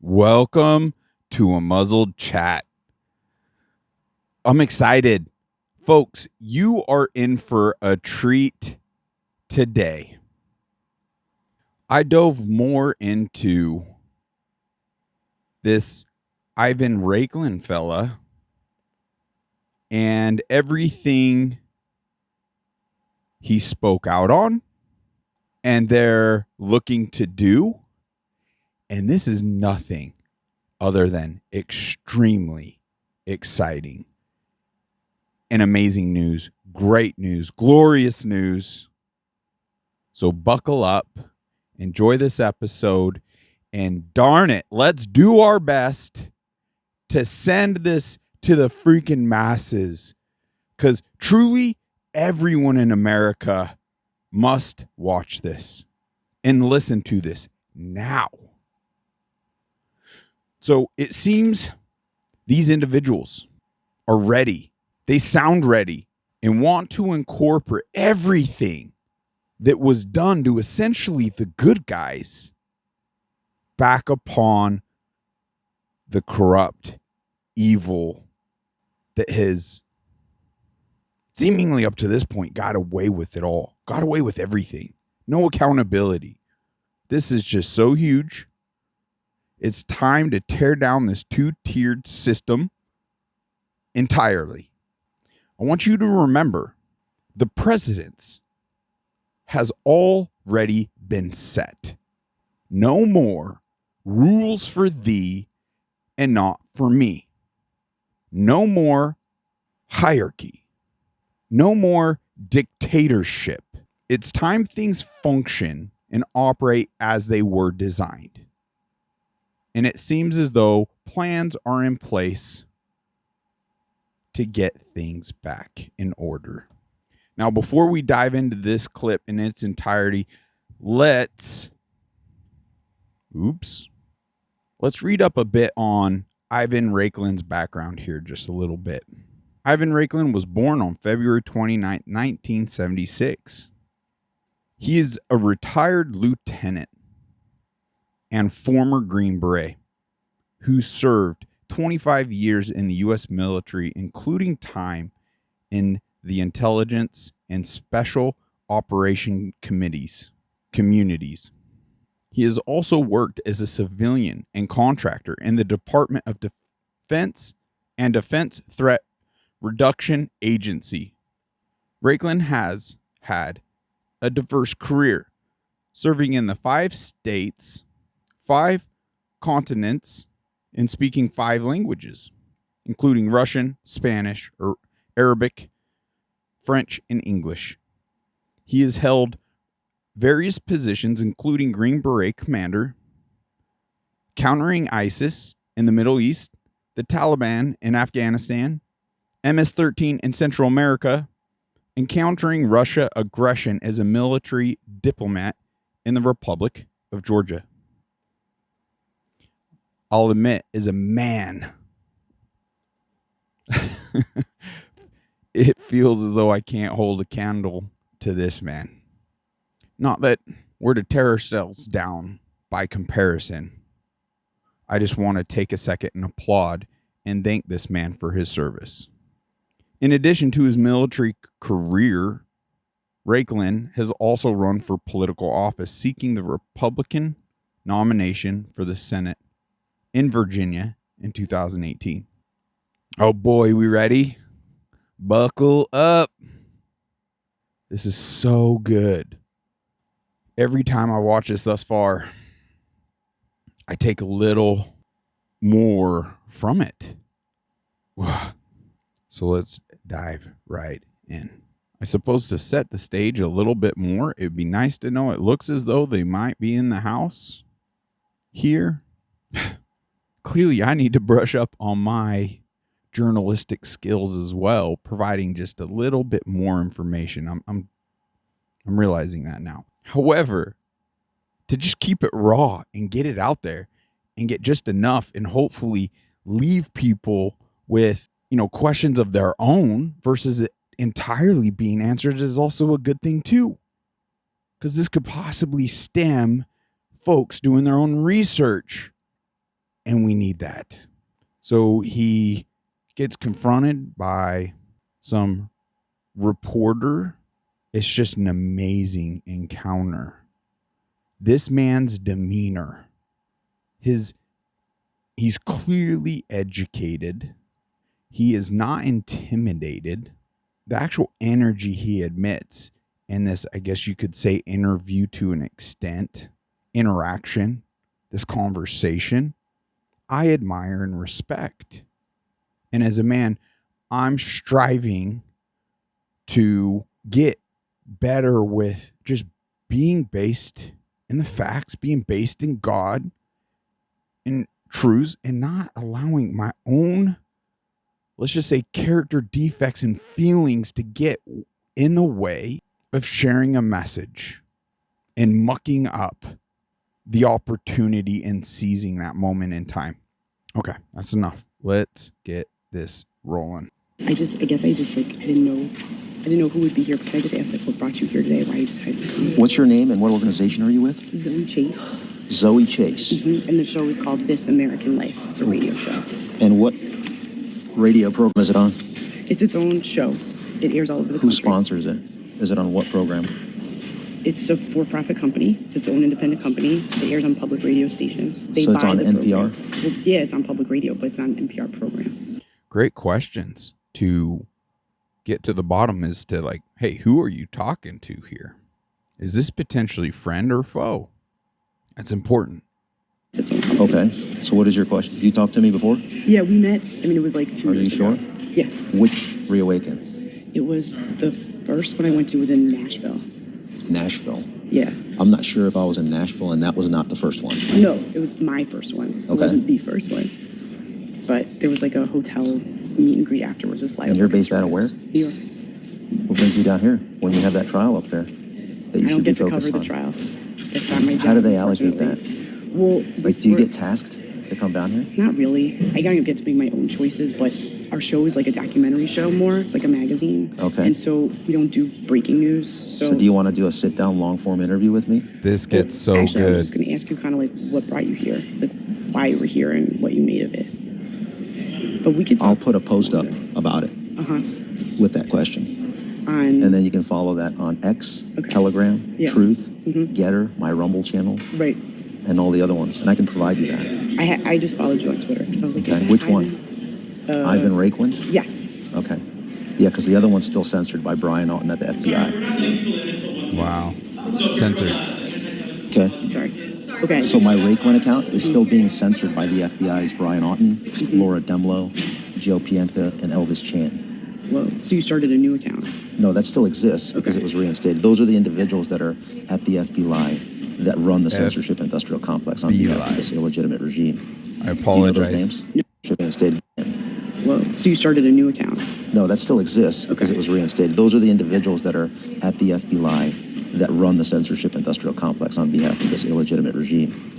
Welcome to a muzzled chat. I'm excited. Folks, you are in for a treat today. I dove more into this Ivan RAKLIN fella and everything he spoke out on and they're looking to do. And this is nothing other than extremely exciting and amazing news, great news, glorious news. So buckle up, enjoy this episode, and darn it, let's do our best to send this to the freaking masses. Because truly, everyone in America must watch this and listen to this now. So it seems these individuals are ready. They sound ready and want to incorporate everything that was done to essentially the good guys back upon the corrupt evil that has seemingly up to this point got away with it all, got away with everything. No accountability. This is just so huge. It's time to tear down this two-tiered system entirely. I want you to remember the precedence has already been set. No more rules for thee and not for me. No more hierarchy. No more dictatorship. It's time things function and operate as they were designed. And it seems as though plans are in place to get things back in order. Now, before we dive into this clip in its entirety, let's read up a bit on Ivan RAKLIN's background here just a little bit. Ivan RAKLIN was born on February 29, 1976. He is a retired lieutenant and former Green Beret who served 25 years in the U.S. military, including time in the intelligence and special operation communities. He has also worked as a civilian and contractor in the Department of Defense and Defense Threat Reduction Agency. RAKLIN has had a diverse career, serving in the 5 states, 5 continents, and speaking 5 languages, including Russian, Spanish, Arabic, French, and English. He has held various positions, including Green Beret Commander, countering ISIS in the Middle East, the Taliban in Afghanistan, MS-13 in Central America, and countering Russia aggression as a military diplomat in the Republic of Georgia. I'll admit, as a man, it feels as though I can't hold a candle to this man. Not that we're to tear ourselves down by comparison. I just want to take a second and applaud and thank this man for his service. In addition to his military career, RAKLIN has also run for political office, seeking the Republican nomination for the Senate in Virginia in 2018. Oh boy, we ready? Buckle up. This is so good. Every time I watch this thus far, I take a little more from it. So let's dive right in. I suppose to set the stage a little bit more, it'd be nice to know it looks as though they might be in the house here. Clearly, I need to brush up on my journalistic skills as well, providing just a little bit more information. I'm realizing that now. However, to just keep it raw and get it out there and get just enough and hopefully leave people with, questions of their own versus it entirely being answered is also a good thing too. Because this could possibly stem folks doing their own research. And we need that. So he gets confronted by some reporter. It's just an amazing encounter. This man's demeanor, he's clearly educated. He is not intimidated. The actual energy he admits in this, I guess you could say, interview to an extent, interaction, this conversation, I admire and respect. And as a man, I'm striving to get better with just being based in the facts, being based in God and truths, and not allowing my own, let's just say, character defects and feelings to get in the way of sharing a message and mucking up the opportunity and seizing that moment in time. Okay, that's enough. Let's get this rolling. I guess I didn't know who would be here, but can I just ask what brought you here today, why you decided to come? What's your name and what organization are you with? Zoe Chase. Zoe Chase. Mm-hmm. And the show is called This American Life. It's a radio show. And what radio program is it on? It's its own show. It airs all over the country. Who sponsors it? Is it on what program? It's a for-profit company. It's its own independent company. It airs on public radio stations. So it's on NPR? Well, yeah, it's on public radio, but it's not an NPR program. Great questions to get to the bottom as to, like, hey, who are you talking to here? Is this potentially friend or foe? That's important. It's its own company. Okay. So what is your question? Have you talked to me before? Yeah, we met. I mean, it was like 2 years ago. Are you sure? Yeah. Which Reawaken? It was the first one I went to was in Nashville. Nashville. Yeah. I'm not sure if I was in Nashville and that was not the first one. No, it was my first one. It wasn't the first one. But there was like a hotel meet and greet afterwards with flight. And you're based out of where? New York. What brings you down here when you have that trial up there that you I don't should be get to focused cover on? the trial. That's not my job. How do they allocate that? Well, Like, do you get tasked to come down here? Not really. I don't get to make my own choices, but our show is like a documentary show more. It's like a magazine. Okay. And so we don't do breaking news. So do you want to do a sit-down, long-form interview with me? This gets so actually, good. I was just going to ask you kind of like what brought you here, like why you were here and what you made of it. But we could. I'll put a post up about it with that question. And then you can follow that on X, Telegram, Truth, Getter, my Rumble channel. Right. And all the other ones. And I can provide you that. I just followed you on Twitter. So I was like, okay. Which one? Ivan RAKLIN? Yes. Okay. Yeah, because the other one's still censored by Brian Alton at the FBI. Wow. Censored. Okay. Sorry. Okay. So my RAKLIN account is still being censored by the FBI's Brian Alton, Laura Demlow, Joe Pientka, and Elvis Chan. Whoa. So you started a new account? No, that still exists because it was reinstated. Those are the individuals that are at the FBI that run the censorship industrial complex on behalf of this illegitimate regime. I apologize. Do you know those names? No. Reinstated. Whoa. So you started a new account? No, that still exists because it was reinstated. Those are the individuals that are at the FBI that run the censorship industrial complex on behalf of this illegitimate regime.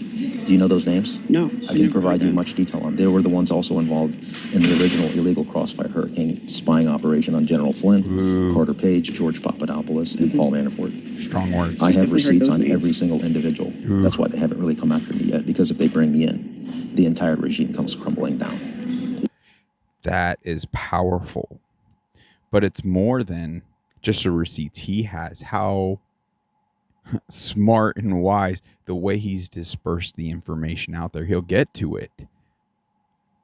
Do you know those names? No. I can provide you much detail on. They were the ones also involved in the original illegal Crossfire Hurricane spying operation on General Flynn, Carter Page, George Papadopoulos, and Paul Manafort. Strong words. I have receipts on every single individual. That's why they haven't really come after me yet, because if they bring me in, the entire regime comes crumbling down. That is powerful. But it's more than just the receipts. He has how smart and wise the way he's dispersed the information out there. He'll get to it.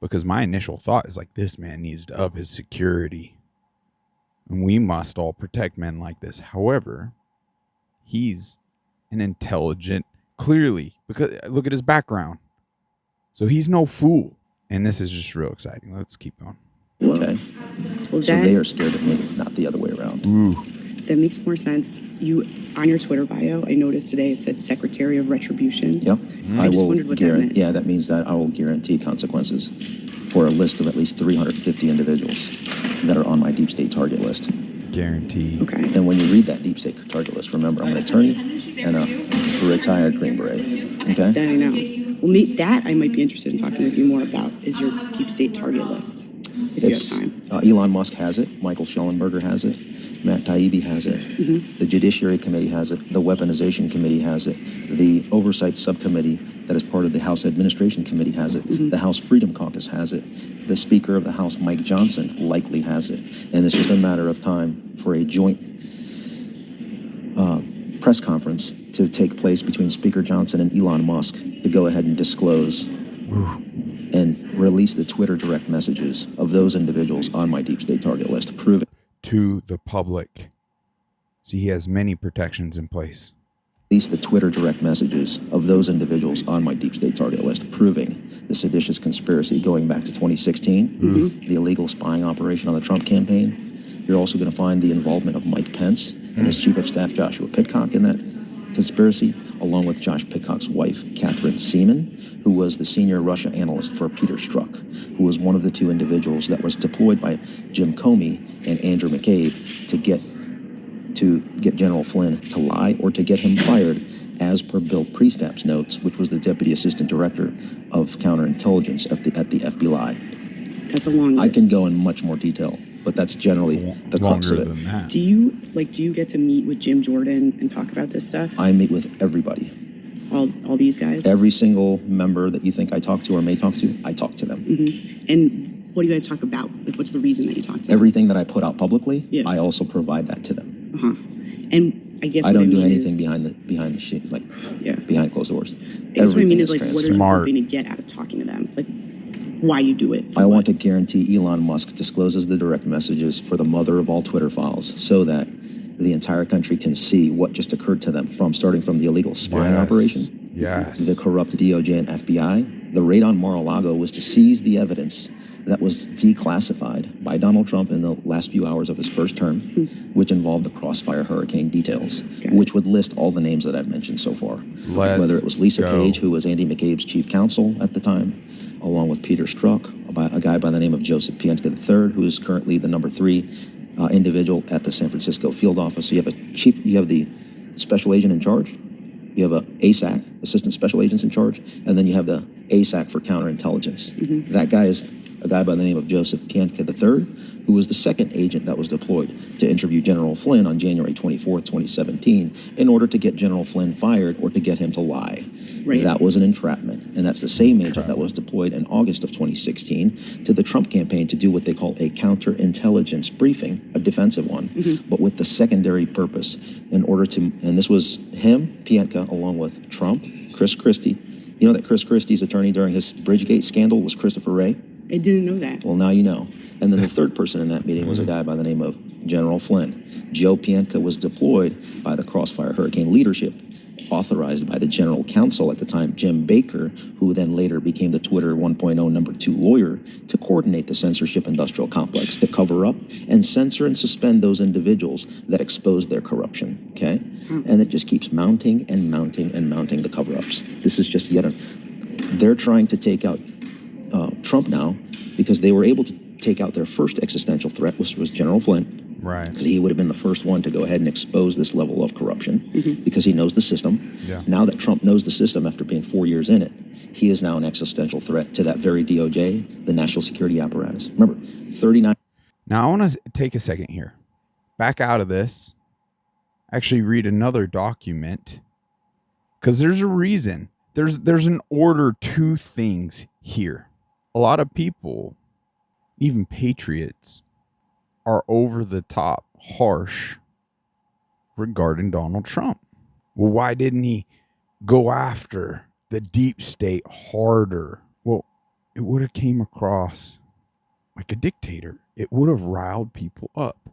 Because my initial thought is like, this man needs to up his security. And we must all protect men like this. However, he's an intelligent, clearly, because look at his background. So he's no fool. And this is just real exciting. Let's keep going. Okay. Well, so they are scared of me, not the other way around. Ooh. That makes more sense. You, on your Twitter bio, I noticed today it said Secretary of Retribution. Yep. I just wondered what that meant. Yeah, that means that I will guarantee consequences for a list of at least 350 individuals that are on my deep state target list. Guaranteed. Okay. And when you read that deep state target list, remember, I'm an attorney and a retired Green Beret. Okay? That I know. Well, that I might be interested in talking with you more about is your deep state target list. if you have time. Elon Musk has it. Michael Schellenberger has it. Matt Taibbi has it. The Judiciary Committee has it. The Weaponization Committee has it. The Oversight Subcommittee that is part of the House Administration Committee has it. The House Freedom Caucus has it. The Speaker of the House, Mike Johnson, likely has it. And it's just a matter of time for a joint press conference to take place between Speaker Johnson and Elon Musk to go ahead and disclose and release the Twitter direct messages of those individuals on my deep state target list, proving To the public. So he has many protections in place. release the Twitter direct messages of those individuals on my deep state target list, proving the seditious conspiracy going back to 2016, the illegal spying operation on the Trump campaign. You're also going to find the involvement of Mike Pence and his chief of staff, Joshua Pitcock, in that conspiracy, along with Josh Pitcock's wife, Catherine Seaman, who was the senior Russia analyst for Peter Strzok, who was one of the two individuals that was deployed by Jim Comey and Andrew McCabe to get General Flynn to lie or to get him fired, as per Bill Priestap's notes, which was the deputy assistant director of counterintelligence at the FBI. That's a long list. I can go in much more detail, but that's generally the crux of Longer it. than that. Do you get to meet with Jim Jordan and talk about this stuff? I meet with everybody. All these guys? Every single member that you think I talk to or may talk to, I talk to them. And what do you guys talk about? Like, what's the reason that you talk to them? Everything that I put out publicly, Yeah. I also provide that to them. And I guess I what don't do mean anything is, behind the scenes, like Yeah. behind closed doors. I guess what I mean is, like, what are you Smart. hoping to get out of talking to them? Like, why you do it? For I what? want to guarantee Elon Musk discloses the direct messages for the mother of all Twitter files so that the entire country can see what just occurred to them starting from the illegal spying operation, Yes. the corrupt DOJ and FBI. The raid on Mar-a-Lago was to seize the evidence that was declassified by Donald Trump in the last few hours of his first term, which involved the Crossfire Hurricane details, which would list all the names that I've mentioned so far. Let's Whether it was Lisa go. Page, who was Andy McCabe's chief counsel at the time, along with Peter Strzok, a guy by the name of Joseph Pientka III, who is currently the number 3 individual at the San Francisco field office. So you have the special agent in charge, you have a ASAC, assistant special agents in charge, and then you have the ASAC for counterintelligence. That guy is a guy by the name of Joseph Pientka III, who was the second agent that was deployed to interview General Flynn on January 24th, 2017, in order to get General Flynn fired or to get him to lie. Right. That was an entrapment, and that's the same agent that was deployed in August of 2016 to the Trump campaign to do what they call a counterintelligence briefing, a defensive one, but with the secondary purpose in order to, and this was him, Pientka, along with Trump, Chris Christie. You know that Chris Christie's attorney during his Bridgegate scandal was Christopher Wray? I didn't know that. Well, now you know. And then the third person in that meeting was a guy by the name of General Flynn. Joe Pientka was deployed by the Crossfire Hurricane leadership, authorized by the general counsel at the time, Jim Baker, who then later became the Twitter 1.0 number 2 lawyer, to coordinate the censorship industrial complex, to cover up and censor and suspend those individuals that exposed their corruption, okay? And it just keeps mounting and mounting and mounting the cover-ups. This is just they're trying to take out Trump now because they were able to take out their first existential threat, which was General Flynn. Right. Because he would have been the first one to go ahead and expose this level of corruption because he knows the system. Yeah. Now that Trump knows the system after being 4 years in it, he is now an existential threat to that very DOJ, the national security apparatus. Remember, 39. Now I want to take a second here. Back out of this. Actually read another document. Because there's a reason. There's an order to things here. A lot of people, even patriots, are over the top harsh regarding Donald Trump. Well, why didn't he go after the deep state harder? Well, it would have came across like a dictator. It would have riled people up.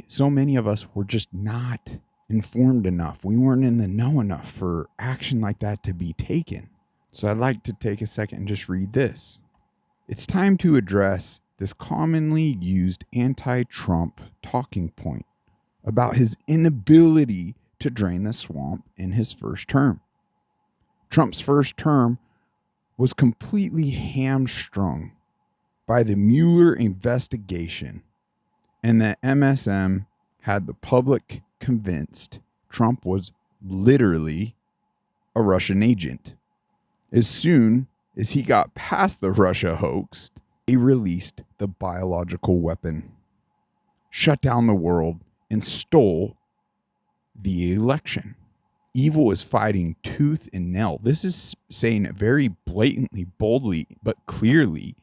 So many of us were just not informed enough. We weren't in the know enough for action like that to be taken. So I'd like to take a second and just read this. It's time to address this commonly used anti-Trump talking point about his inability to drain the swamp in his first term. Trump's first term was completely hamstrung by the Mueller investigation, and the MSM had the public convinced Trump was literally a Russian agent. As soon as he got past the Russia hoax They released the biological weapon, shut down the world, and stole the election. Evil is fighting tooth and nail. This is saying it very blatantly, boldly, but clearly.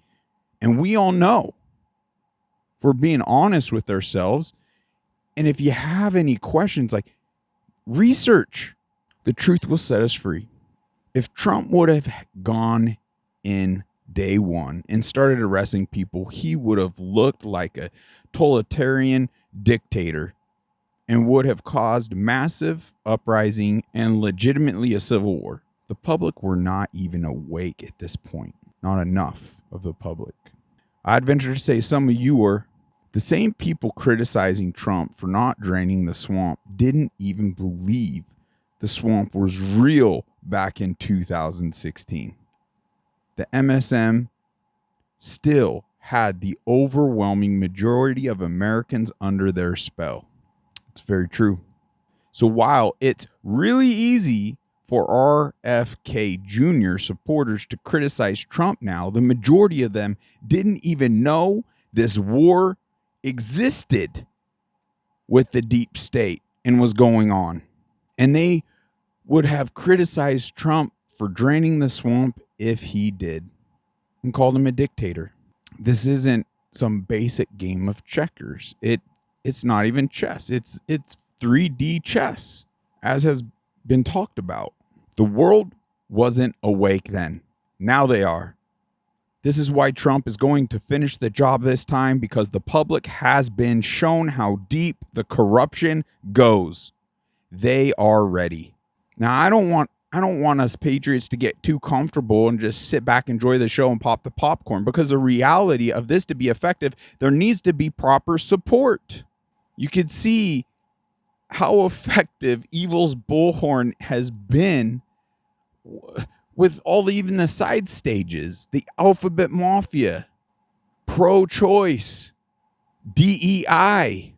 And we all know, if we're being honest with ourselves. And if you have any questions, like, research. The truth will set us free. If Trump would have gone in day one and started arresting people, he would have looked like a totalitarian dictator and would have caused massive uprising and legitimately a civil war. The public were not even awake at this point. Not enough of the public. I'd venture to say some of you were. The same people criticizing Trump for not draining the swamp didn't even believe the swamp was real back in 2016. The MSM still had the overwhelming majority of Americans under their spell. It's very true. So while it's really easy for RFK Jr. supporters to criticize Trump now, the majority of them didn't even know this war existed with the deep state and was going on. And they would have criticized Trump for draining the swamp if he did and called him a dictator. This isn't some basic game of checkers. It's not even chess. It's 3D chess, as has been talked about. The world wasn't awake then. Now they are. This is why Trump is going to finish the job this time, because the public has been shown how deep the corruption goes. They are ready. Now, I don't want us patriots to get too comfortable and just sit back, enjoy the show, and pop the popcorn, because the reality of this to be effective, there needs to be proper support. You could see how effective evil's bullhorn has been with even the side stages, the alphabet mafia, pro-choice, DEI,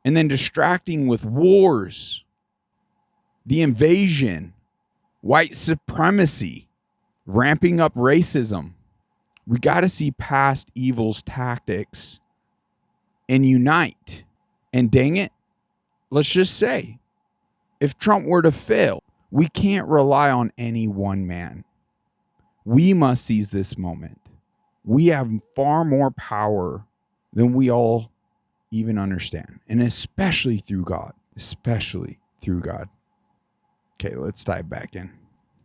and then distracting with wars, the invasion, white supremacy, ramping up racism. We got to see past evil's tactics and unite. And dang it, let's just say, if Trump were to fail, we can't rely on any one man. We must seize this moment. We have far more power than we all even understand, and especially through God. Especially through God. Okay, let's dive back in.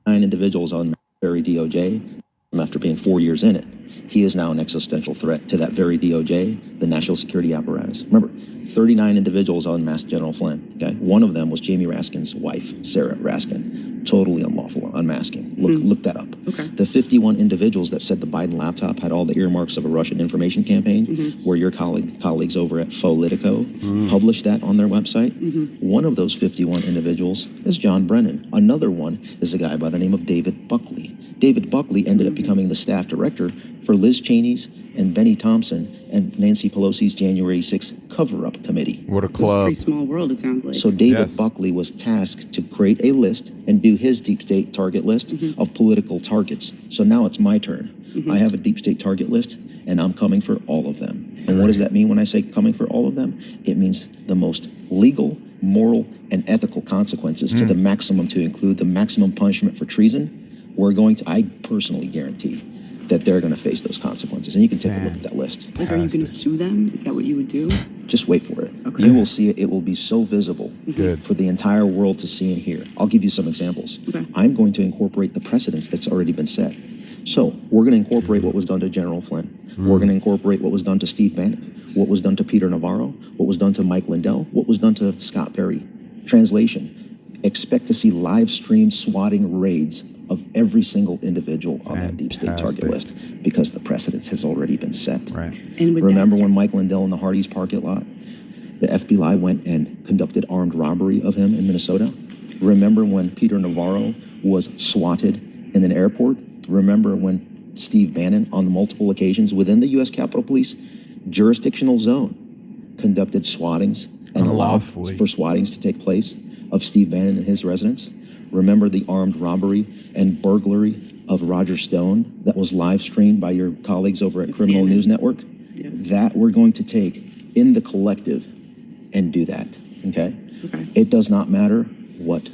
9 individuals on the very DOJ after being 4 years in it. He is now an existential threat to that very DOJ, the national security apparatus. Remember, 39 individuals unmasked General Flynn. Okay, one of them was Jamie Raskin's wife, Sarah Raskin. Totally unlawful unmasking. Look that up. Okay. The 51 individuals that said the Biden laptop had all the earmarks of a Russian information campaign, where your colleagues over at Politico published that on their website. One of those 51 individuals is John Brennan. Another one is a guy by the name of David Buckley. David Buckley ended up becoming the staff director for Liz Cheney's and Benny Thompson and Nancy Pelosi's January 6th cover-up committee. What a So it's a club. pretty small world, it sounds like. So David Yes. Buckley was tasked to create a list and do his deep state target list of political targets. So now it's my turn. I have a deep state target list, and I'm coming for all of them. And what does that mean when I say coming for all of them? It means the most legal, moral, and ethical consequences to the maximum, to include the maximum punishment for treason. I personally guarantee that they're going to face those consequences. And you can take a look at that list. Like, are you going to sue them? Is that what you would do? Just wait for it. Okay. You will see it. It will be so visible Good. for the entire world to see and hear. I'll give you some examples. Okay. I'm going to incorporate the precedence that's already been set. So we're going to incorporate what was done to General Flynn. We're going to incorporate what was done to Steve Bannon, what was done to Peter Navarro, what was done to Mike Lindell, what was done to Scott Perry. Translation: expect to see live stream swatting raids of every single individual on that deep state target Fantastic. list, because the precedence has already been set. Right. And with Remember that, when Mike Lindell in the Hardee's parking lot, the FBI went and conducted armed robbery of him in Minnesota? Remember when Peter Navarro was swatted in an airport? Remember when Steve Bannon, on multiple occasions within the U.S. Capitol Police jurisdictional zone, conducted swattings and allowed Unlawfully. for swattings to take place of Steve Bannon and his residence? Remember the armed robbery and burglary of Roger Stone that was live streamed by your colleagues over at Criminal CNN. News Network, that we're going to take in the collective and do that, okay? Okay. It does not matter what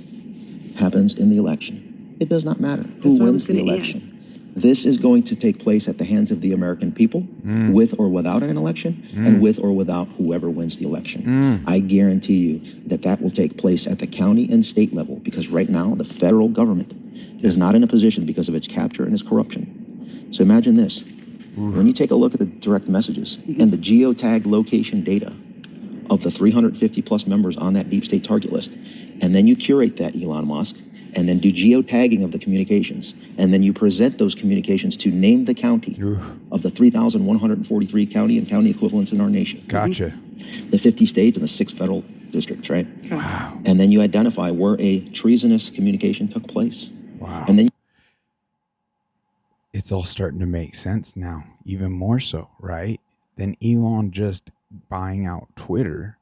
happens in the election. It does not matter That's who what I wins was the gonna election. ask. This is going to take place at the hands of the American people, with or without an election, and with or without whoever wins the election. I guarantee you that that will take place at the county and state level, because right now the federal government is not in a position because of its capture and its corruption. So imagine this. When you take a look at the direct messages and the geotag location data of the 350 plus members on that deep state target list, and then you curate that, Elon Musk, and then do geotagging of the communications, and then you present those communications to name the county of the 3,143 county and county equivalents in our nation. Gotcha. The 50 states and the 6 federal districts, right? Wow. And then you identify where a treasonous communication took place. Wow. And then It's all starting to make sense now, even more so, right? Than Elon just buying out Twitter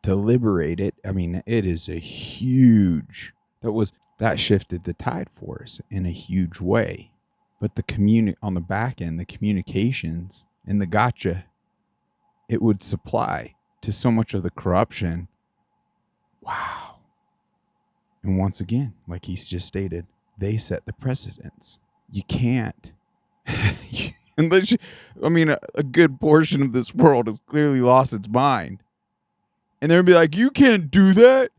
to liberate it. I mean, it is a huge, that shifted the tide for us in a huge way. But the on the back end, the communications and the gotcha, it would supply to so much of the corruption. Wow. And once again, like he's just stated, they set the precedence. You can't, unless a good portion of this world has clearly lost its mind. And they'll be like, you can't do that.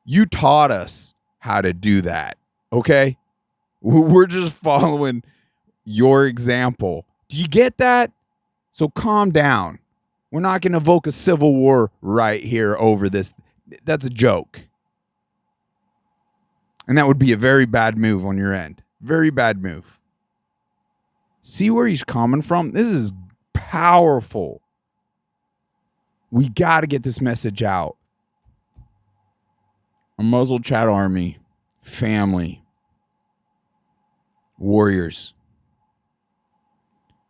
You taught us how to do that, okay? We're just following your example. Do you get that? So calm down. We're not going to evoke a civil war right here over this. That's a joke. And that would be a very bad move on your end. Very bad move. See where he's coming from? This is powerful. We got to get this message out. A Muzzled Chat Army, family, warriors.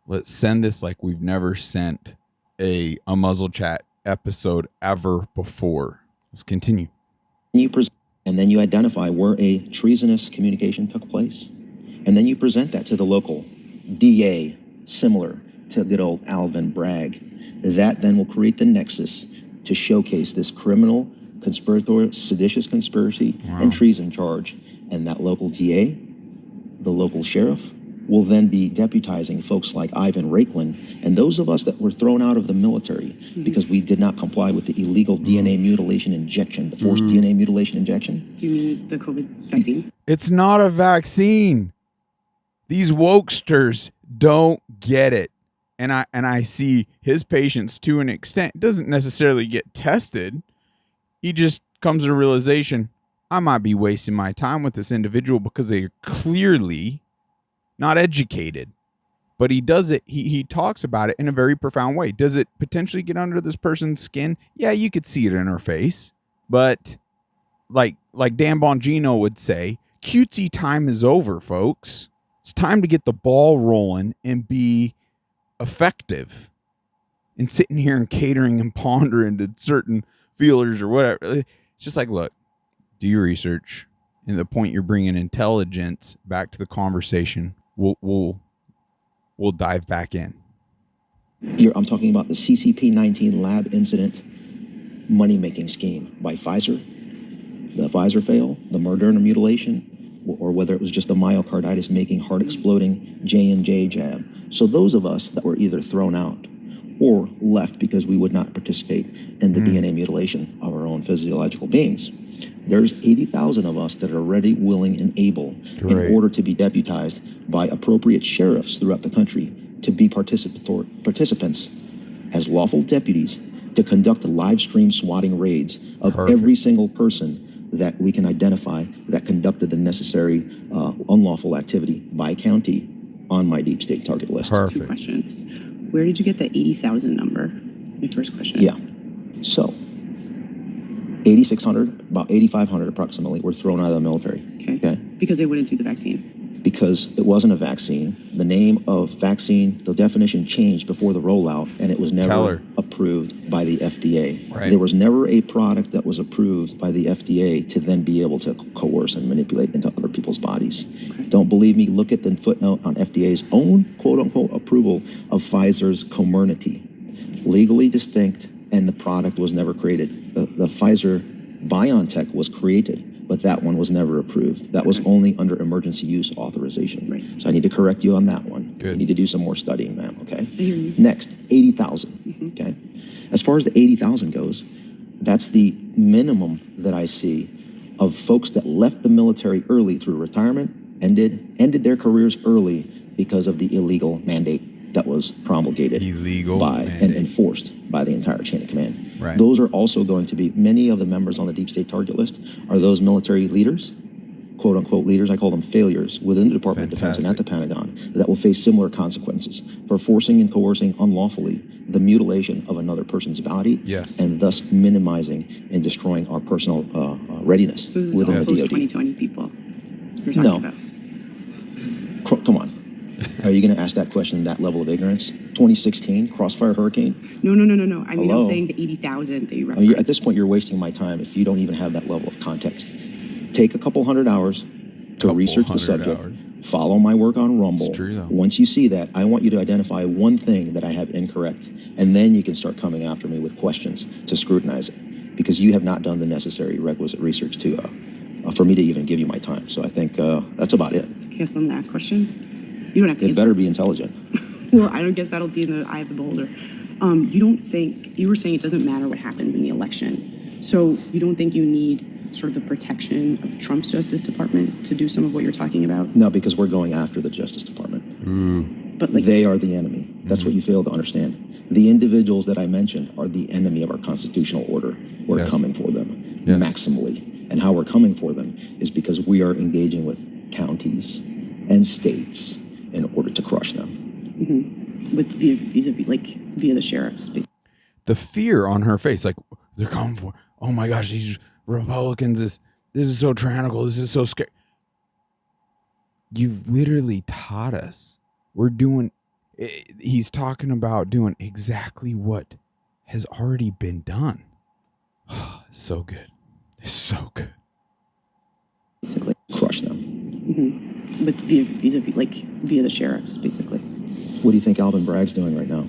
Let's send this like we've never sent a Muzzled Chat episode ever before. Let's continue. And then you identify where a treasonous communication took place. And then you present that to the local DA, similar to good old Alvin Bragg. That then will create the nexus to showcase this criminal, conspiratorial, seditious conspiracy and treason charge. And that local DA, the local sheriff, will then be deputizing folks like Ivan RAKLIN and those of us that were thrown out of the military because we did not comply with the illegal DNA mutilation injection, the forced DNA mutilation injection. Do you mean the COVID vaccine? It's not a vaccine. These wokesters don't get it. And I see his patients to an extent doesn't necessarily get tested. He just comes to a realization, I might be wasting my time with this individual because they're clearly not educated. But he does it. He talks about it in a very profound way. Does it potentially get under this person's skin? Yeah, you could see it in her face. But like Dan Bongino would say, cutesy time is over, folks. It's time to get the ball rolling and be effective. And sitting here and catering and pondering to certain feelers or whatever. It's just like, look, do your research. And the point you're bringing intelligence back to the conversation, we'll dive back in. I'm talking about the CCP-19 lab incident money-making scheme by Pfizer, the Pfizer fail, the Moderna mutilation, or whether it was just a myocarditis-making, heart-exploding J&J jab. So those of us that were either thrown out or left because we would not participate in the DNA mutilation of our own physiological beings, there's 80,000 of us that are ready, willing, and able in order to be deputized by appropriate sheriffs throughout the country to be participants as lawful deputies to conduct live stream swatting raids of every single person that we can identify that conducted the necessary unlawful activity by county on my deep state target list. Two questions. Where did you get the 80,000 number? My first question. Yeah. So 8,600, about 8,500 approximately, were thrown out of the military. Okay. Because they wouldn't do the vaccine. Because it wasn't a vaccine. The name of vaccine, the definition changed before the rollout, and it was never approved by the FDA. Right. There was never a product that was approved by the FDA to then be able to coerce and manipulate into other people's bodies. Don't believe me? Look at the footnote on FDA's own quote-unquote approval of Pfizer's Comirnaty. Legally distinct, and the product was never created. The Pfizer-BioNTech was created, but that one was never approved. That was only under emergency use authorization. Right. So I need to correct you on that one. Good. You need to do some more studying, ma'am, okay? hear you. Next, 80,000, okay? As far as the 80,000 goes, that's the minimum that I see of folks that left the military early through retirement, ended their careers early because of the illegal mandate that was promulgated Illegal by and mandate. enforced by the entire chain of command. Right. Those are also going to be, many of the members on the deep state target list are those military leaders, quote unquote leaders, I call them failures, within the Department of Defense and at the Pentagon, that will face similar consequences for forcing and coercing unlawfully the mutilation of another person's body, Yes. and thus minimizing and destroying our personal readiness So this is within all the post DoD. 2020 people you're talking No. about. Come on. Are you going to ask that question, that level of ignorance? 2016, Crossfire Hurricane? No. I mean, Hello? I'm saying the 80,000 that you I referenced. mean, at this point, you're wasting my time if you don't even have that level of context. Take a couple hundred hours to research the subject. Follow my work on Rumble. It's true, though. Once you see that, I want you to identify one thing that I have incorrect, and then you can start coming after me with questions to scrutinize it, because you have not done the necessary requisite research to for me to even give you my time. So I think that's about it. Can I ask one last question? You don't have to It answer. better be intelligent. Well, I don't guess that'll be in the eye of the beholder. You don't think, you were saying it doesn't matter what happens in the election. So you don't think you need sort of the protection of Trump's Justice Department to do some of what you're talking about? No, because we're going after the Justice Department. But like, They are the enemy. That's what you fail to understand. The individuals that I mentioned are the enemy of our constitutional order. We're Yes. coming for them Yes. maximally. And how we're coming for them is because we are engaging with counties and states in order to crush them. with via the sheriffs, basically. The fear on her face, like they're coming for. Oh my gosh, these Republicans! This is so tyrannical. This is so scary. You've literally taught us. We're doing. He's talking about doing exactly what has already been done. So good. It's so good. Basically. Crush them. With via the sheriffs, basically. What do you think Alvin Bragg's doing right now?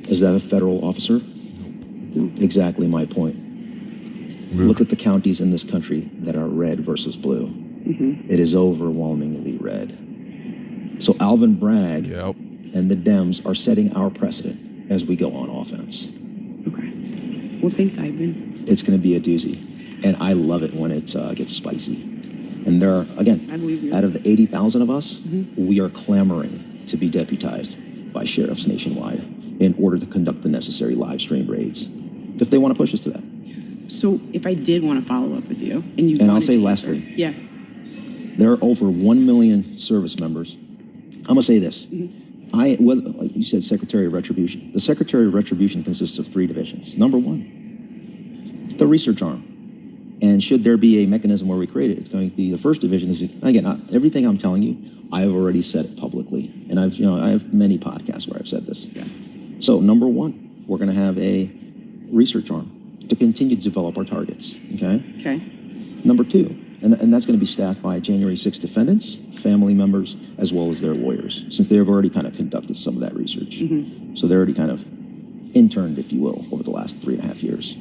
Is that a federal officer? No. Exactly my point. Look at the counties in this country that are red versus blue. It is overwhelmingly red. So Alvin Bragg Yep. and the Dems are setting our precedent as we go on offense. Okay. Well, thanks, Ivan. It's going to be a doozy. And I love it when it gets spicy. And there are, again, I believe you. out of the 80,000 of us, we are clamoring to be deputized by sheriffs nationwide in order to conduct the necessary live stream raids, if they want to push us to that. So if I did want to follow up with you, and you And I'll wanted say to lastly, answer- yeah. there are over 1 million service members. I'm going to say this. Like you said, Secretary of Retribution. The Secretary of Retribution consists of 3 divisions. Number 1, the research arm. And should there be a mechanism where we create it, it's going to be the first division. Is again, everything I'm telling you, I have already said it publicly, and I have many podcasts where I've said this. Yeah. So number 1, we're going to have a research arm to continue to develop our targets. Okay. Okay. Number 2, and that's going to be staffed by January 6 defendants, family members, as well as their lawyers, since they have already kind of conducted some of that research. So they're already kind of interned, if you will, over the last 3.5 years.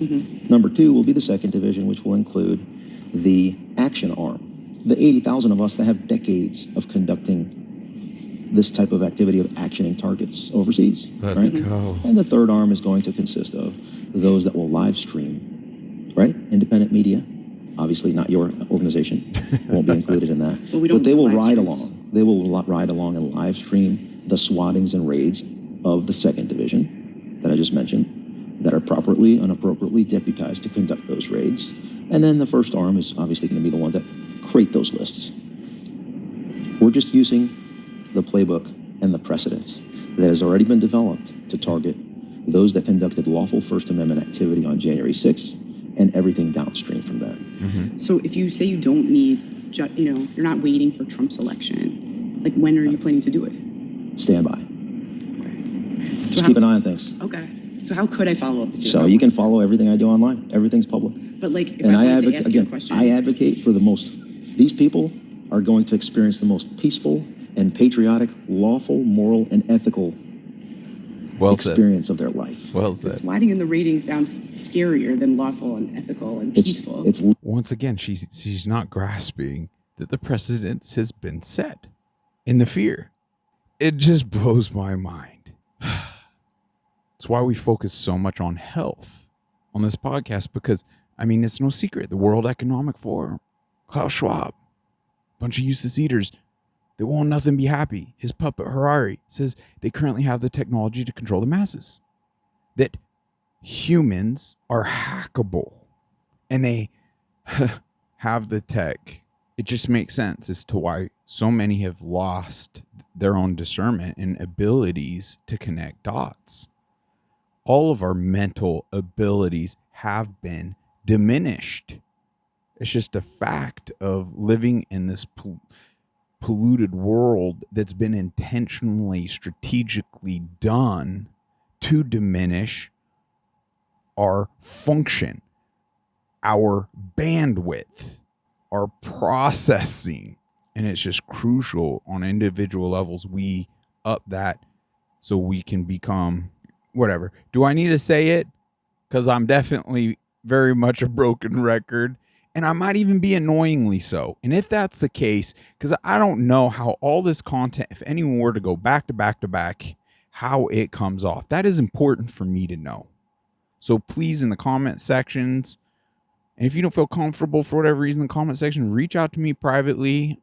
Number 2 will be the second division, which will include the action arm. The 80,000 of us that have decades of conducting this type of activity of actioning targets overseas. Let's right? go. And the third arm is going to consist of those that will live stream, right? Independent media. Obviously not your organization. Won't be included in that. Well, we don't But they do will live ride streams. along. They will ride along and live stream the swattings and raids of the second division that I just mentioned, that are properly and appropriately deputized to conduct those raids. And then the first arm is obviously going to be the ones that create those lists. We're just using the playbook and the precedents that has already been developed to target those that conducted lawful First Amendment activity on January 6th and everything downstream from that. So if you say you don't need, you're not waiting for Trump's election, like when are you planning to do it? Stand by. So Just keep an eye on things. Okay. So how could I follow up with you? So you can follow everything I do online. Everything's public. But like, if And I I wanted to advocate, ask you a again, question. I advocate for these people are going to experience the most peaceful and patriotic, lawful, moral, and ethical Well said. experience of their life. Well The said. sliding in the rating sounds scarier than lawful and ethical and peaceful. It's Once again, she's not grasping that the precedence has been set in the fear. It just blows my mind. That's why we focus so much on health on this podcast, because, I mean, it's no secret. The World Economic Forum, Klaus Schwab, bunch of useless eaters that won't nothing be happy. His puppet Harari says they currently have the technology to control the masses, that humans are hackable, and they have the tech. It just makes sense as to why so many have lost their own discernment and abilities to connect dots. All of our mental abilities have been diminished. It's just a fact of living in this polluted world that's been intentionally, strategically done to diminish our function, our bandwidth, our processing. And it's just crucial on individual levels we up that so we can become whatever. Do I need to say it? Because I'm definitely very much a broken record, and I might even be annoyingly so. And if that's the case, because I don't know how all this content, if anyone were to go back to back to back, how it comes off. That is important for me to know. So please, in the comment sections, and if you don't feel comfortable for whatever reason in the comment section, reach out to me privately,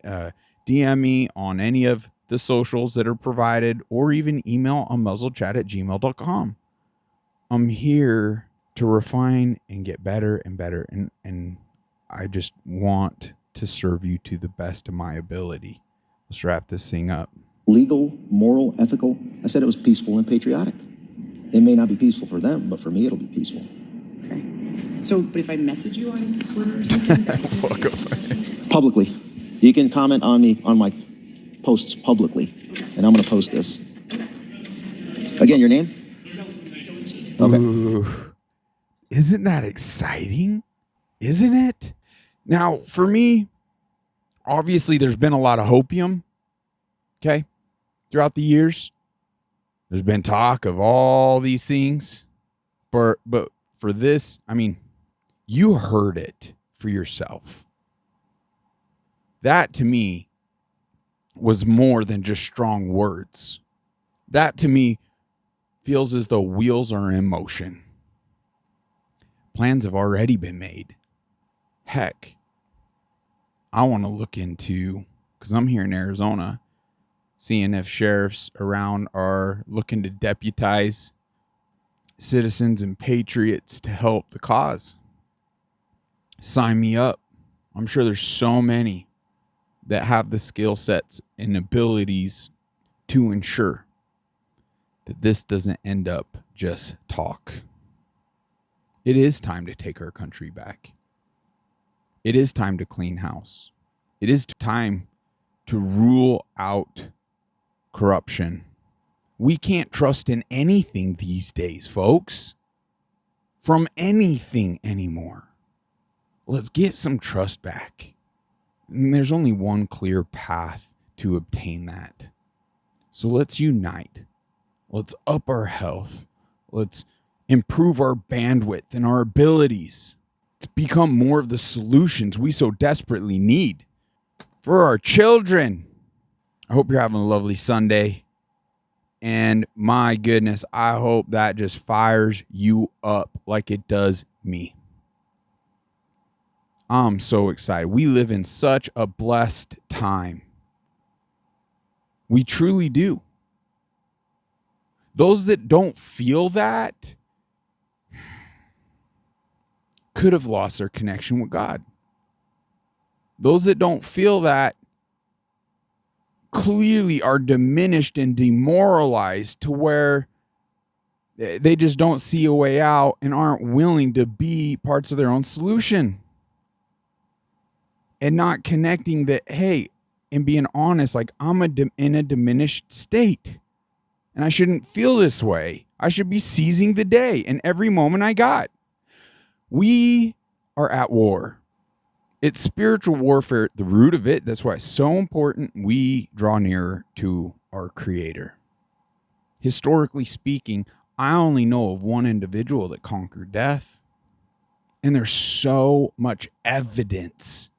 DM me on any of the socials that are provided, or even email unmuzzledchat@gmail.com. I'm here to refine and get better and better, and I just want to serve you to the best of my ability. Let's wrap this thing up. legal, moral, ethical. I said it was peaceful and patriotic. It may not be peaceful for them, but for me, it'll be peaceful. Okay. So, but if I message you on Twitter or something? Publicly. You can comment on me, on my posts publicly, and I'm going to post this. Again, your name? Okay. Ooh, isn't that exciting? Isn't it? Now, for me, obviously, there's been a lot of hopium, okay, throughout the years. There's been talk of all these things, but for this, I mean, you heard it for yourself. That, to me, was more than just strong words. That, to me, feels as though wheels are in motion. Plans have already been made. Heck, I want to look into, because I'm here in Arizona, seeing if sheriffs around are looking to deputize citizens and patriots to help the cause. Sign me up. I'm sure there's so many that have the skill sets and abilities to ensure that this doesn't end up just talk. It is time to take our country back. It is time to clean house. It is time to rule out corruption. We can't trust in anything these days, folks. From anything anymore. Let's get some trust back. And there's only one clear path to obtain that. So let's unite. Let's up our health. Let's improve our bandwidth and our abilities to become more of the solutions we so desperately need for our children. I hope you're having a lovely Sunday. And my goodness, I hope that just fires you up like it does me. I'm so excited. We live in such a blessed time. We truly do. Those that don't feel that could have lost their connection with God. Those that don't feel that clearly are diminished and demoralized to where they just don't see a way out and aren't willing to be parts of their own solution. And not connecting that, hey, and being honest, like I'm in a diminished state and I shouldn't feel this way. I should be seizing the day and every moment I got. We are at war. It's spiritual warfare at the root of it. That's why it's so important we draw nearer to our Creator. Historically speaking, I only know of one individual that conquered death. And there's so much evidence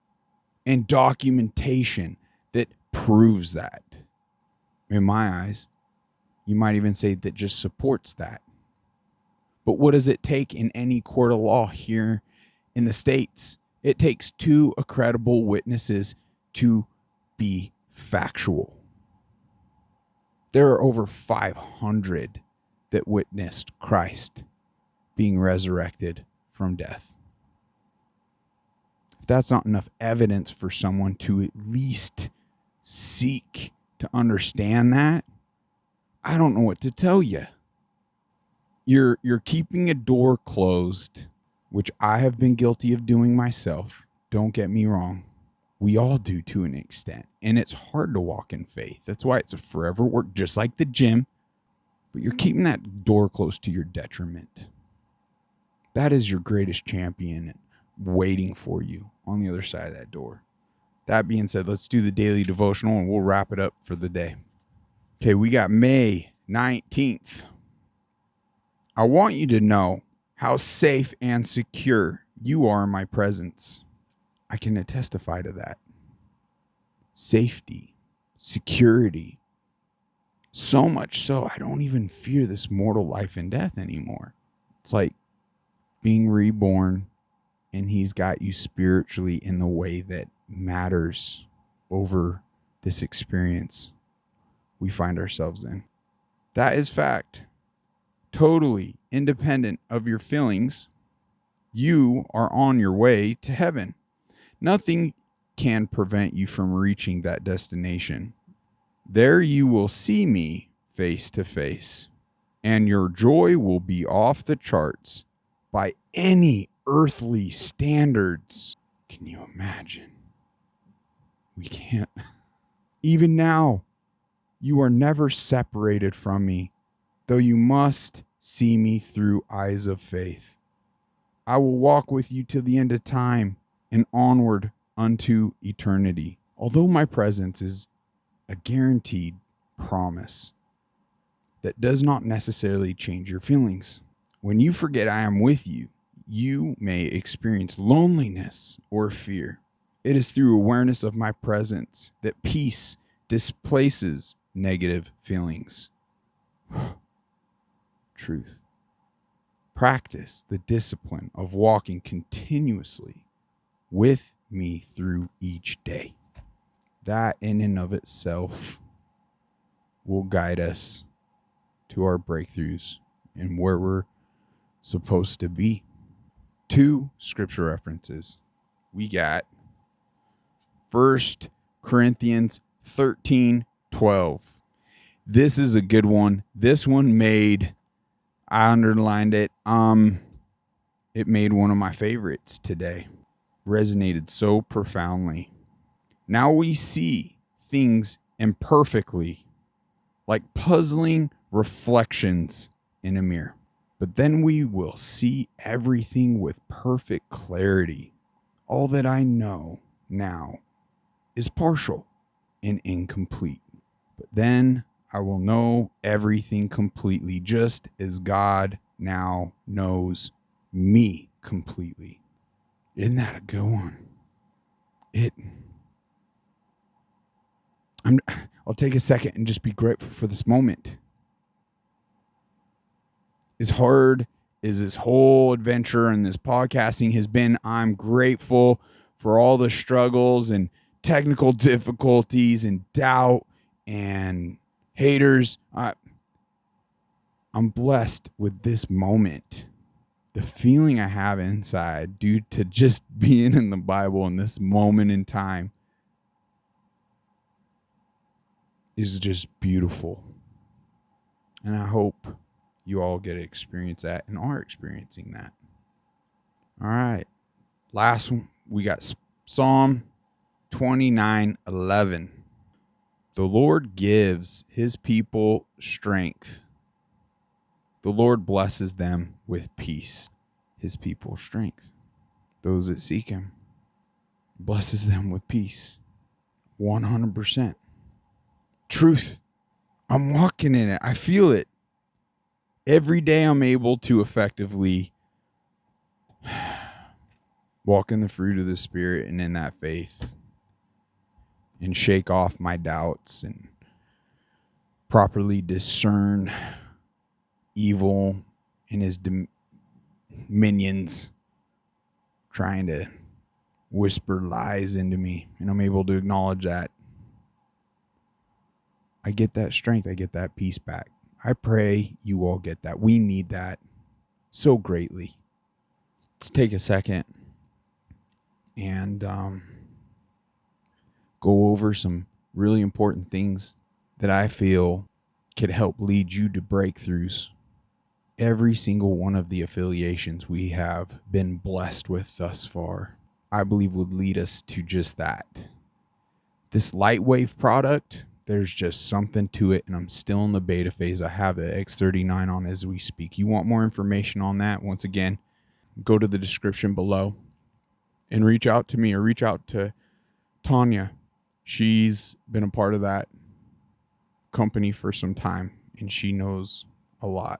and documentation that proves that. In my eyes, you might even say that just supports that. But what does it take in any court of law here in the States? It takes 2 credible witnesses to be factual. There are over 500 that witnessed Christ being resurrected from death. If that's not enough evidence for someone to at least seek to understand that, I don't know what to tell you. You're keeping a door closed, which I have been guilty of doing myself. Don't get me wrong. We all do to an extent. And it's hard to walk in faith. That's why it's a forever work, just like the gym. But you're keeping that door closed to your detriment. That is your greatest champion waiting for you on the other side of that door. That being said, let's do the daily devotional and we'll wrap it up for the day. Okay, we got May 19th. I want you to know how safe and secure you are in my presence. I can testify to that. Safety, security. So much so, I don't even fear this mortal life and death anymore. It's like being reborn, and he's got you spiritually in the way that matters over this experience we find ourselves in. That is fact. Totally independent of your feelings, you are on your way to heaven. Nothing can prevent you from reaching that destination. There you will see me face to face, and your joy will be off the charts by any earthly standards. Can you imagine? We can't. Even now, you are never separated from me, though you must see me through eyes of faith. I will walk with you till the end of time and onward unto eternity. Although my presence is a guaranteed promise that does not necessarily change your feelings. When you forget I am with you, you may experience loneliness or fear. It is through awareness of my presence that peace displaces negative feelings. Truth. Practice the discipline of walking continuously with me through each day. That in and of itself will guide us to our breakthroughs and where we're supposed to be. 2 scripture references. We got 1 Corinthians 13:12. This is a good one. This one I underlined it. It made one of my favorites today. Resonated so profoundly. Now we see things imperfectly, like puzzling reflections in a mirror. But then we will see everything with perfect clarity. All that I know now is partial and incomplete. But then I will know everything completely, just as God now knows me completely. Isn't that a good one? I'll take a second and just be grateful for this moment. As hard as this whole adventure and this podcasting has been, I'm grateful for all the struggles and technical difficulties and doubt and haters. I'm blessed with this moment. The feeling I have inside due to just being in the Bible in this moment in time is just beautiful. And I hope you all get to experience that and are experiencing that. All right. Last one, we got Psalm 29:11. The Lord gives his people strength. The The Lord blesses them with peace, his people strength. Those that seek him, blesses them with peace. 100%. Truth. I'm walking in it. I feel it. Every day I'm able to effectively walk in the fruit of the Spirit and in that faith and shake off my doubts and properly discern evil and his minions trying to whisper lies into me, and I'm able to acknowledge that. I get that strength. I get that peace back. I pray you all get that. We need that so greatly. Let's take a second and go over some really important things that I feel could help lead you to breakthroughs. Every single one of the affiliations we have been blessed with thus far, I believe would lead us to just that. This Lightwave product, there's just something to it, and I'm still in the beta phase. I have the X39 on as we speak. You want more information on that? Once again, go to the description below and reach out to me or reach out to Tanya. She's been a part of that company for some time, and she knows a lot.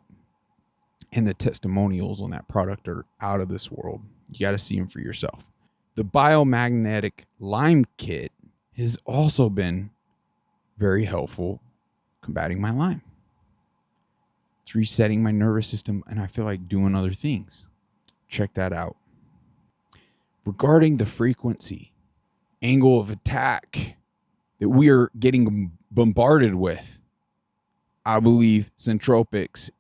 And the testimonials on that product are out of this world. You got to see them for yourself. The biomagnetic lime kit has also been very helpful combating my Lyme. It's resetting my nervous system, and I feel like doing other things. Check that out. Regarding the frequency, angle of attack that we are getting bombarded with, I believe Centropics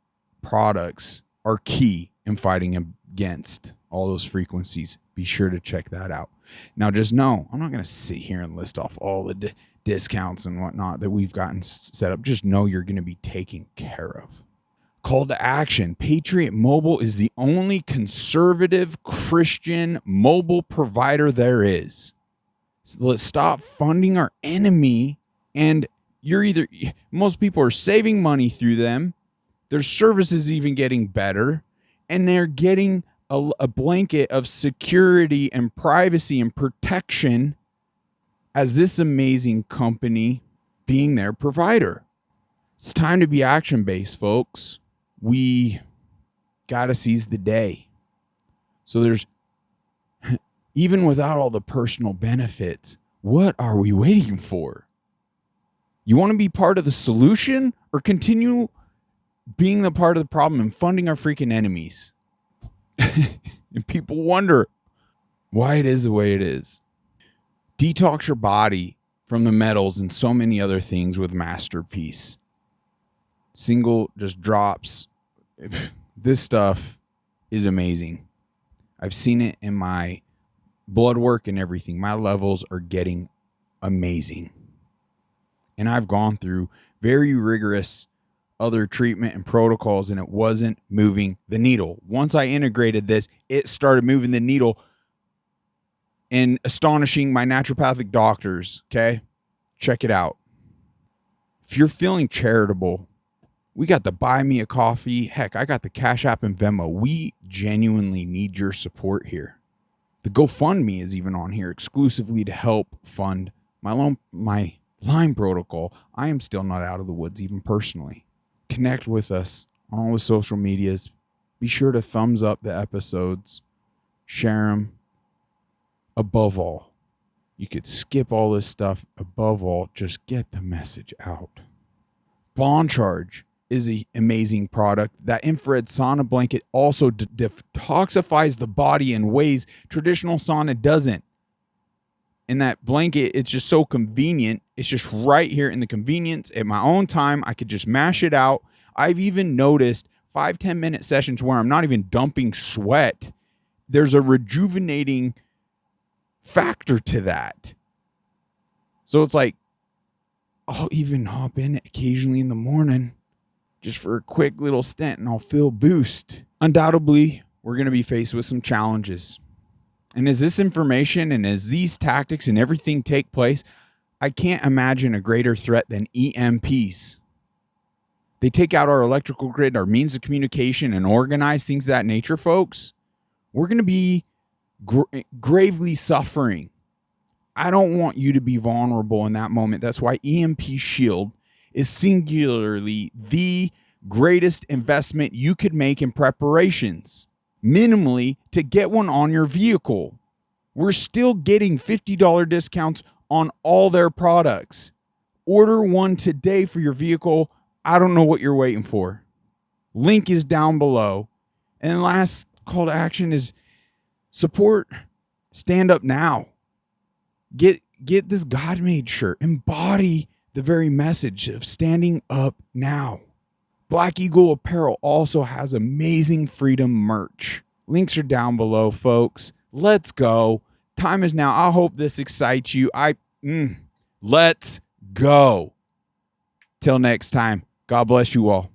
products are key in fighting against all those frequencies. Be sure to check that out. Now, just know, I'm not going to sit here and list off all the discounts and whatnot that we've gotten set up. Just know you're going to be taken care of. Call to action. Patriot Mobile is the only conservative Christian mobile provider there is. So let's stop funding our enemy. And most people are saving money through them. Their service is even getting better. And they're getting a blanket of security and privacy and protection as this amazing company being their provider. It's time to be action-based, folks. We got to seize the day. So there's, even without all the personal benefits, what are we waiting for? You want to be part of the solution or continue being the part of the problem and funding our freaking enemies? And people wonder why it is the way it is. Detox your body from the metals and so many other things with Masterpiece. Single just drops. This stuff is amazing. I've seen it in my blood work and everything. My levels are getting amazing. And I've gone through very rigorous other treatment and protocols, and it wasn't moving the needle. Once I integrated this, it started moving the needle and astonishing my naturopathic doctors. Okay, check it out. If you're feeling charitable, we got the Buy Me a Coffee. Heck, I got the Cash App and Venmo. We genuinely need your support here. The GoFundMe is even on here exclusively to help fund my Lyme protocol. I am still not out of the woods, even personally. Connect with us on all the social medias. Be sure to thumbs up the episodes. Share them. Above all, you could skip all this stuff. Above all, just get the message out. Bond Charge is an amazing product. That infrared sauna blanket also detoxifies the body in ways traditional sauna doesn't. And that blanket, it's just so convenient. It's just right here in the convenience at my own time. I could just mash it out. I've even noticed 5-10 minute sessions where I'm not even dumping sweat. There's a rejuvenating factor to that. So it's like, I'll even hop in occasionally in the morning just for a quick little stint and I'll feel boost. Undoubtedly, we're going to be faced with some challenges. And as this information and as these tactics and everything take place, I can't imagine a greater threat than EMPs. they take out our electrical grid, our means of communication, and organize things of that nature, folks, we're going to be gravely suffering. I don't want you to be vulnerable in that moment. That's why EMP Shield is singularly the greatest investment you could make in preparations. Minimally, to get one on your vehicle. We're still getting $50 discounts on all their products. Order one today for your vehicle. I don't know what you're waiting for. Link is down below. And last call to action is support. Stand up now. Get this God-made shirt. Embody the very message of standing up now. Black Eagle Apparel also has amazing freedom merch. Links are down below, folks. Let's go. Time is now. I hope this excites you. Let's go. Till next time. God bless you all.